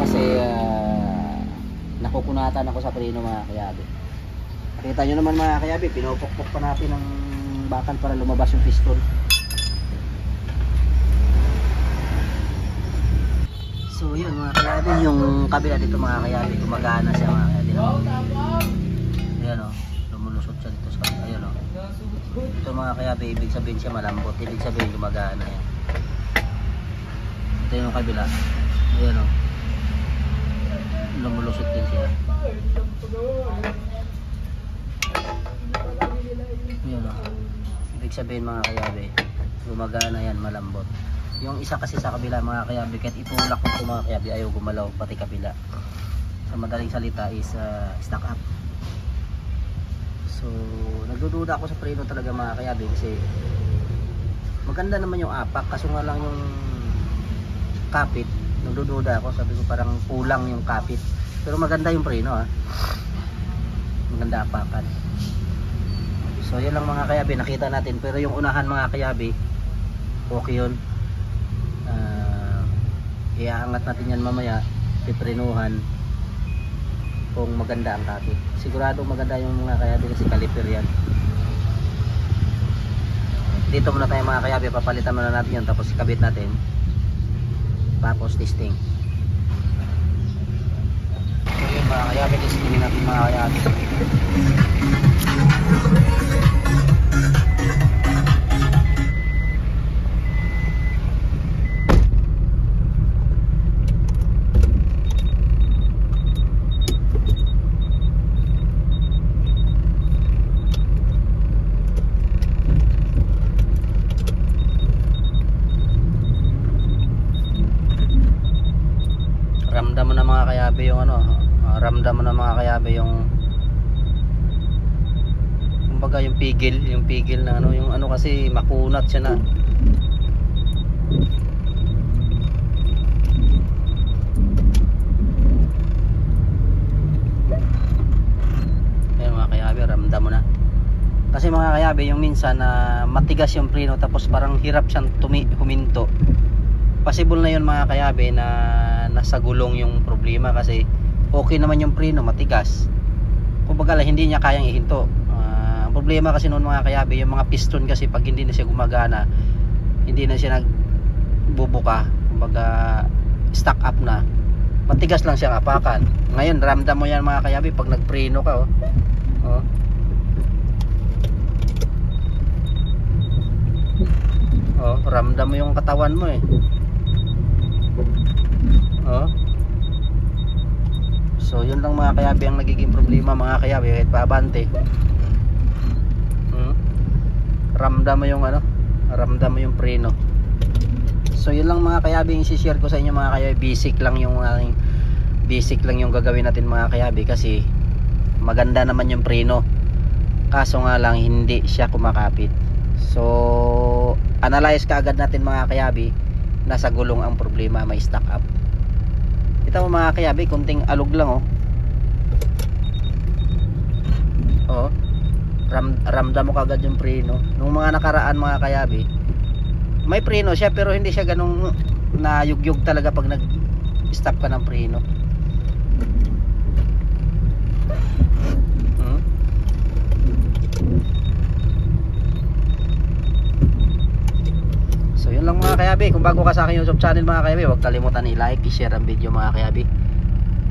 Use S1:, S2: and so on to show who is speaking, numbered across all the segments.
S1: kasi nakukunatan ako sa preno mga kayabi. Nakita nyo naman mga kayabi, pinupukpok pa natin ang bakal para lumabas yung piston. So yun mga kayabi, yung kabila dito mga kayabi, gumagana siya mga kayabi. Ayan o, lumulusot siya dito sa kabila. Ayan o, ito mga kayabi, ibig sabihin siya malambot, ibig sabihin gumagana yan. Ito yung kabila, ayan o, lumulusot din siya. Ayan o, ibig sabihin mga kayabi, gumagana yan, malambot. Yung isa kasi sa kabila mga kayabi, kahit itulak ko ito mga kayabi, ayaw gumalaw pati kabila. Sa madaling salita is stuck up. So nagdududa ako sa preno talaga mga kayabi, kasi maganda naman yung apak, kaso nga lang yung kapit, nagdududa ako, sabi ko parang kulang yung kapit. Pero maganda yung preno ha, maganda apakan. So yun lang mga kayabi, nakita natin. Pero yung unahan mga kayabi, okay yun. Iaangat natin yan mamaya, piprenuhan kung maganda ang kapit. Sigurado maganda yung mga kayabi kasi caliper yan. Dito muna tayo mga kayabi, papalitan muna natin yan, tapos ikabit natin, tapos testing. So yun mga kayabi, testing natin mga kayabi. Ramdam mo na mga kayabe yung ano, ramdam mo na mga kayabe yung kumbaga yung pigil na ano, yung ano kasi makunat siya na. Ayun mga kayabe, ramdam mo na. Kasi mga kayabe, yung minsan na matigas yung preno tapos parang hirap siyang huminto. Possible na yun mga kayabe na nasa gulong yung problema, kasi okay naman yung preno, matigas. Kumbaga hindi niya kayang ihinto. Ang problema kasi noon mga kayabe, yung mga piston kasi pag hindi na siya gumagana, hindi na siya nagbubuka, kumbaga stuck up na, matigas lang siyang apakan. Ngayon ramdam mo yan mga kayabe pag nagpreno ka oh. Oh, ramdam mo yung katawan mo eh. Oh. So yun lang mga kayabi ang nagiging problema mga kayabi kahit paabante. Ramdam mo yung ano, ramdam mo yung preno. So yun lang mga kayabi yung i-share ko sa inyo mga kayabi. Basic lang yung gagawin natin mga kayabi, kasi maganda naman yung preno, kaso nga lang hindi siya kumakapit. So analyze kaagad natin mga kayabi, nasa gulong ang problema, may stuck up. Kita mo mga kayabi, kunting alog lang oh. Oh, ramdam mo kagad yung preno. Nung mga nakaraan mga kayabi, may preno siya pero hindi siya ganung nayugyug talaga pag nag stop ka ng preno. So yun lang mga kayabi, kung bago ka sa aking YouTube channel mga kayabi, huwag kalimutan i-like, i-share ang video mga kayabi,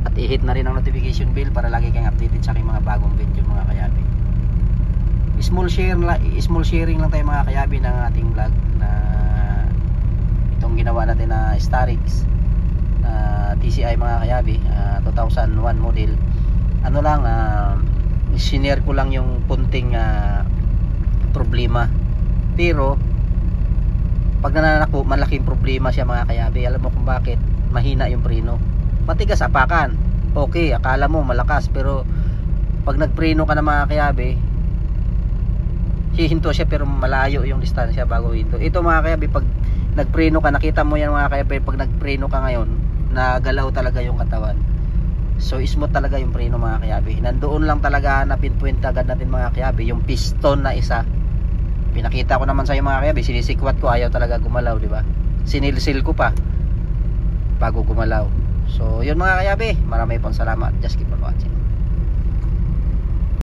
S1: at i-hit na rin ang notification bell para lagi kang updated sa aking mga bagong video mga kayabi. Small sharing lang tayo mga kayabi ng ating vlog, na itong ginawa natin na Starix TCI mga kayabi, 2001 model. Ano lang, sinare ko lang yung punting problema, pero pag nananako, malaking problema siya mga kayabi. Alam mo kung bakit? Mahina yung preno, matigas apakan. Okay, akala mo malakas, pero pag nagpreno ka na mga kayabi, hihinto siya pero malayo yung distansya bago hinto. Ito mga kayabi, pag nagpreno ka, nakita mo yan mga kayabi, pag nagpreno ka ngayon, nagalaw talaga yung katawan. So smooth talaga yung preno mga kayabi. Nandoon lang talaga na pinpoint agad natin mga kayabi, yung piston na isa. Pinakita ko naman sa iyo mga kayabi, sinisikwat ko, ayaw talaga gumalaw, di ba? Sinilsil ko pa bago gumalaw. So yun mga kayabi, marami pong salamat. Just keep on watching.